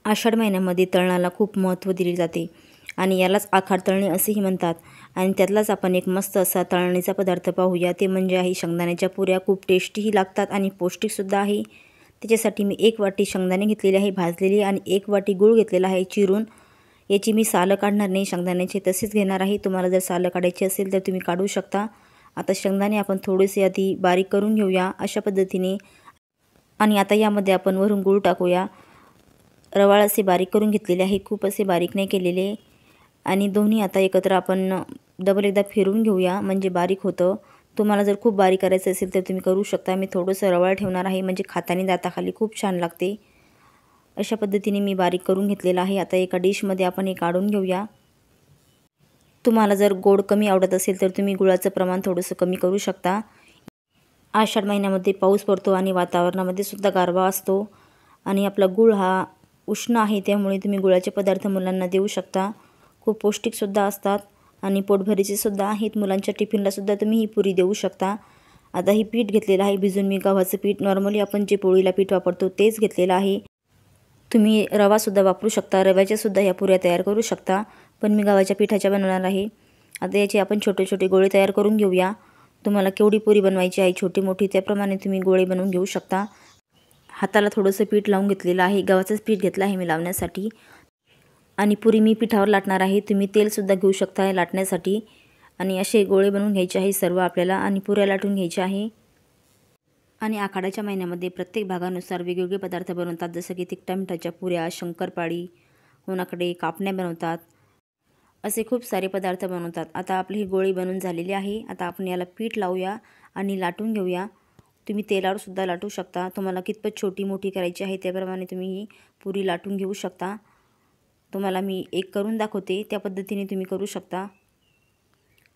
आषाढ महिन्यामध्ये तळणाला खूप महत्त्व दिले जाते आणि यालाच आखाड तळणी असेही म्हणतात। आणि त्यातलाच आपण एक मस्त असा तळणीचा पदार्थ पाहूया, ते म्हणजे आहे शेंगदाण्याच्या पुऱ्या। खूप टेस्टीही लागतात आणि पौष्टिकसुद्धा आहे। त्याच्यासाठी मी 1 वाटी शेंगदाणे घेतलेले आहे भाजलेली आणि 1 वाटी गूळ घेतलेला आहे चिरून। याची मी सालं काढणार नाही, शेंगदाण्याचे तसेच घेणार आहे। तुम्हाला जर सालं काढायची असेल तर तुम्ही काढू शकता। आता शेंगदाणे आपण थोडेसे आधी बारीक करून घेऊया अशा पद्धतीने। आणि आता यामध्ये आपण वरून गूळ टाकूया। रवाळ असे बारीक करून घेतलेले आहे, खूप असे बारीक नाही केलेले। आणि दोन्ही आता एकत्र आपण डबल एकदा फिरून घेऊया म्हणजे बारीक होतं। तुम्हाला जर खूप बारीक करायचं असेल तर तुम्ही करू शकता। मी थोडंसं रवाळ ठेवणार आहे म्हणजे खाताना दाताखाली खूप छान लागते। अशा पद्धतीने मी बारीक करून घेतलेला आहे। आता एका डिशमध्ये आपण हे काढून घेऊया। तुम्हाला जर गोड कमी आवडत असेल तर तुम्ही गुळाचं प्रमाण थोडंसं कमी करू शकता। आषाढ महिन्यामध्ये पाऊस पडतो आणि वातावरणामध्ये सुद्धा गारवा असतो आणि आपला गूळ हा उष्ण आहे, त्यामुळे तुम्ही गुळाचे पदार्थ मुलांना देऊ शकता। खूप पौष्टिकसुद्धा असतात आणि पोटभरीचे सुद्धा आहेत। मुलांच्या टिफिनलासुद्धा तुम्ही ही पुरी देऊ शकता। आता ही पीठ घेतलेलं आहे भिजून मी, गव्हाचं पीठ। नॉर्मली आपण जे पोळीला पीठ वापरतो तेच घेतलेलं आहे। तुम्ही रवासुद्धा वापरू शकता, रव्याच्यासुद्धा ह्या पुऱ्या तयार करू शकता, पण मी गव्हाच्या पिठाच्या बनवणार आहे। आता याचे आपण छोटे छोटे गोळे तयार करून घेऊया। तुम्हाला केवढी पुरी बनवायची आहे छोटी मोठी त्याप्रमाणे तुम्ही गोळे बनवून घेऊ शकता। हाताला थोडंसं पीठ लावून घेतलेलं आहे, गव्हाचंच पीठ घेतलं आहे मी लावण्यासाठी। आणि पुरी मी पिठावर लाटणार आहे, तुम्ही तेलसुद्धा घेऊ शकता लाटण्यासाठी। आणि असे गोळे बनवून घ्यायचे आहे सर्व आपल्याला आणि पुऱ्या लाटून घ्यायच्या आहे। आणि आखाड्याच्या महिन्यामध्ये प्रत्येक भागानुसार वेगवेगळे पदार्थ बनवतात, जसं की तिखटा मिठाच्या पुऱ्या, शंकरपाळी, कोणाकडे कापण्या बनवतात, असे खूप सारे पदार्थ बनवतात। आता आपली ही गोळी बनवून झालेली आहे। आता आपण याला पीठ लावूया आणि लाटून घेऊया। तुम्ही तेलावर सुद्धा लाटू शकता, तुम्हाला कितपत छोटी मोठी करायची आहे त्याप्रमाणे तुम्ही ही पुरी लाटून घेऊ शकता। तुम्हाला मी एक करून दाखवते, त्या पद्धतीने तुम्ही करू शकता।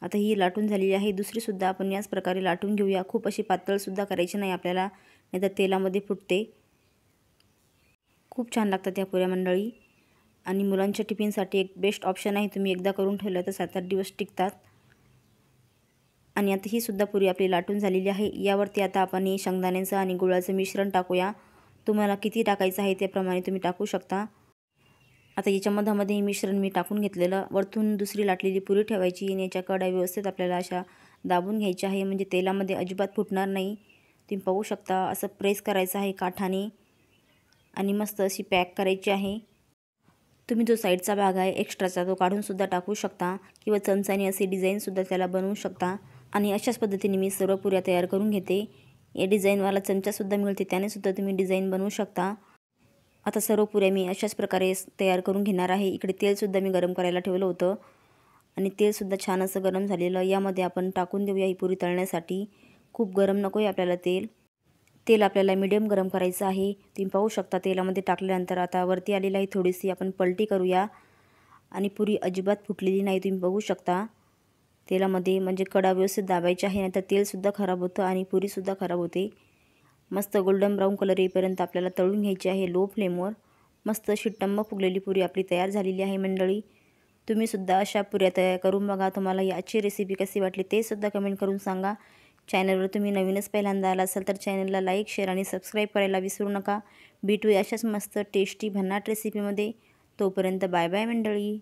आता ही लाटून झालेली आहे, दुसरीसुद्धा आपण याच प्रकारे लाटून घेऊया। खूप अशी पातळसुद्धा करायची नाही आपल्याला, नाहीतर तेलामध्ये फुटते। खूप छान लागतात या पुऱ्या मंडळी आणि मुलांच्या टिफिनसाठी एक बेस्ट ऑप्शन आहे। तुम्ही एकदा करून ठेवलं तर 7-8 दिवस टिकतात। आणि आता ही सुद्धा पुरी आपली लाटून झालेली आहे। यावरती आता आपण हे शेंगदाण्याचं आणि गुळाचं मिश्रण टाकूया। तुम्हाला किती टाकायचं आहे त्याप्रमाणे तुम्ही टाकू शकता। आता याच्या मधामध्ये हे मिश्रण मी टाकून घेतलेलं, वरतून दुसरी लाटलेली पुरी ठेवायची आणि याच्या कड्या व्यवस्थित आपल्याला अशा दाबून घ्यायच्या आहे, म्हणजे तेलामध्ये अजिबात फुटणार नाही। तुम्ही पाहू शकता, असं प्रेस करायचं आहे काठाने आणि मस्त अशी पॅक करायची आहे। तुम्ही जो साईडचा भाग आहे एक्स्ट्राचा तो काढूनसुद्धा टाकू शकता किंवा चमचाने अशी डिझाईनसुद्धा त्याला बनवू शकता। आणि अशाच पद्धतीने मी सर्व पुऱ्या तयार करून घेते। या डिझाईनवाला चमचासुद्धा मिळते, त्यानेसुद्धा तुम्ही डिझाईन बनवू शकता। आता सर्व पुऱ्या मी अशाच प्रकारे तयार करून घेणार आहे। इकडे तेलसुद्धा मी गरम करायला ठेवलं होतं आणि तेलसुद्धा छान असं गरम झालेलं। यामध्ये आपण टाकून देऊया ही पुरी तळण्यासाठी। खूप गरम नको आहे आपल्याला तेल, तेल आपल्याला मीडियम गरम करायचं आहे। तुम्ही पाहू शकता तेलामध्ये टाकल्यानंतर आता वरती आलेली आहे थोडीशी, आपण पलटी करूया आणि पुरी अजिबात फुटलेली नाही, तुम्ही बघू शकता तेलामध्ये, म्हणजे कडा व्यवस्थित दाबायची आहे, नाहीतर तेलसुद्धा खराब होतं आणि पुरीसुद्धा खराब होते। मस्त गोल्डन ब्राऊन कलर येईपर्यंत आपल्याला तळून घ्यायची आहे लो फ्लेमवर। मस्त अशी टम्म फुगलेली पुरी आपली तयार झालेली आहे मंडळी। तुम्हीसुद्धा अशा पुऱ्या तयार करून बघा। तुम्हाला याची रेसिपी कशी वाटली ते सुद्धा कमेंट करून सांगा। चॅनलवर तुम्ही नवीनच पहिल्यांदा आला असाल तर चॅनलला लाईक, शेअर आणि सबस्क्राईब करायला विसरू नका। भेटूया अशाच मस्त टेस्टी भन्नाट रेसिपीमध्ये। तोपर्यंत बाय बाय मंडळी।